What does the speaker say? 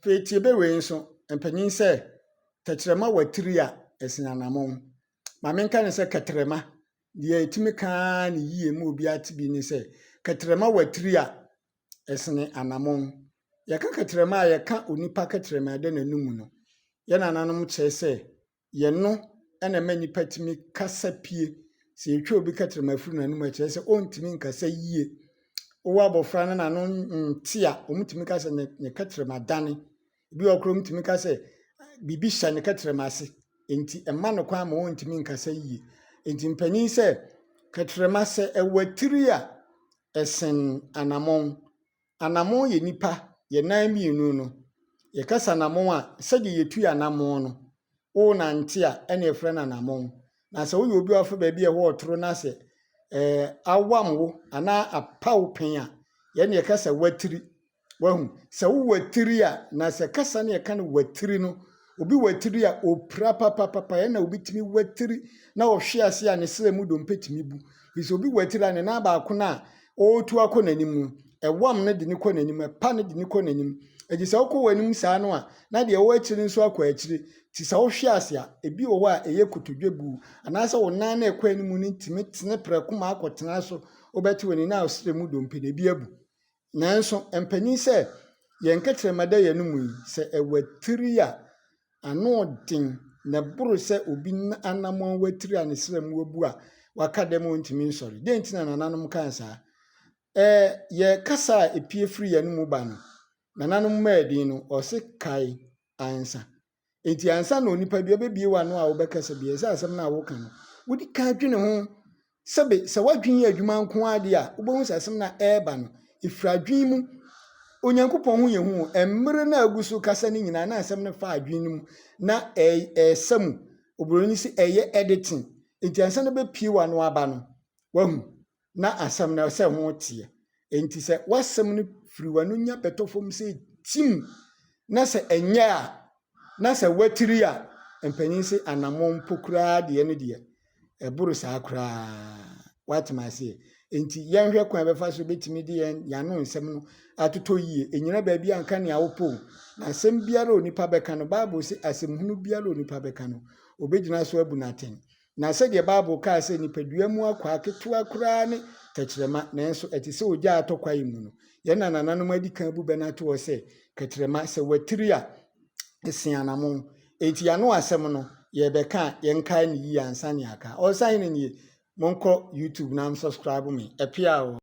Fetie be we nso mpanyin sɛ tɛkyerɛma watiri a ɛsen anamɔn. Ma menka ne sɛ kɛtrɛma deɛ etimi kaa ne yie mu obi ate bi ne sɛ kɛtrɛma watiri a ɛsen anamɔn. Yɛka kɛtrɛma a yɛka onipa kɛtrɛma de n'anum no. Yɛn nananom kyerɛ sɛ yɛno ɛna ma nipa timi kasa pie. Sɛ etwa obi kɛtrɛma firi n'anum a kyerɛ sɛ ɔntimi nkasa yie. Wo abɔfra no n'ano nte a ɔmutimi ka sɛ ne kɛtrɛma dane. Bi okro mutimi ka sɛ bibi hyɛ ne kɛtrɛma ase. Enti ɛma no kwan ma ɔntimi nkasa yie. Enti mpanyin sɛ kɛtrɛma sɛ ɛwatiri a ɛsen anamɔn. Anamɔn yɛ nipa yɛ nan mmienu no. Yɛkasa anamɔn a sɛde yɛtu anamɔn no. Wo nante a ɛna ɛfrɛ no anamɔn. Na sɛ woyɛ obi a ɔfa baabi a ɛwɔ ɔtoro na sɛ awam wo anaa apaw pen a yɛne yɛkasa watiri. Wahu sɛ wo watiri a na sɛ kasa ne yɛka no watiri no obi watiri a opira papapapa yɛn na obi timi watiri na ɔhwe ase a ne srɛ mu dompe timi bu. Bisa obi watiri a ne na baako na ɔtu akɔ n'anim no ɛwam ne de ne kɔ n'anim ɛpa ne de ne kɔ n'anim. Ɛdi sɛ wokɔ w'anim saa no a na deɛ ɛwɔ akyiri nso akɔ akyiri. Ti sɛ wohwe ase a ebi wɔ hɔ a ɛyɛ kotodwe bu anaasɛ wo nan na ɛkɔ anim no timi tene prɛko ma akɔtena so wobɛte w'ani na ɔsrɛ mu dompe na ebi abu. Nanso mpanyin sɛ yɛn kɛtrɛma da yɛn mu yi sɛ ɛwatiri a ano den na boro sɛ obi anamɔn watiri a ne srɛ mu wabu a waka dɛm ɔntimi nsɔre. Den nti na nananom kan saa. Yɛ kasa a epie firi yɛn mu ba no. Nananom maadin no ɔse kae ansa. Enti ansa na onipa bi obebie wa no a wobɛkasa bi ɛsɛ asɛm na woka no. Wodi ka dwene ho sɛ wadwen yɛ adwuma nko ade a wobɛhu sɛ asɛm na ɛɛba no ifra adwen mu. Onyankopɔn ho yɛ hu ɛmmere na agu so kasa ne nyinaa na asɛm no fa adwen no mu na ɛsɛ mu. Obroni si ɛyɛ editing. Enti ansa na bepie wa no aba no wahu na asɛm na sɛ ho teɛ. Enti sɛ wasɛm no firi wa no nya bɛtɔ fam sɛ tim na sɛ ɛnyɛ a na sɛ watiri a mpanyin sɛ anamɔn pokura deɛ no deɛ ɛboro saa koraa. Watema ase. Enti yɛnhwɛ kwan bɛfa so betimi de yɛano nsɛm no atotɔ yie. Enyina baabi anka ne awopɔ. Na asɛm biara onipa bɛka no Bible sɛ asɛmhunu biara onipa bɛka no obegyina so abu naten. Na sɛ deɛ Bible kaa sɛ nipadua mu akwa aketewa koraa ne kɛtrɛma nanso ɛte sɛ ogya atɔkwa yi mu no. Yɛn na nananom adi kan bu bɛnato wɔ sɛ kɛtrɛma sɛ watiri a ɛsen anamɔn. Enti yɛano asɛm no yɛbɛka yɛnkae ne yie ansa ne aka. Ɔsan ne nie monkɔ YouTube na subscribe me. Epia o.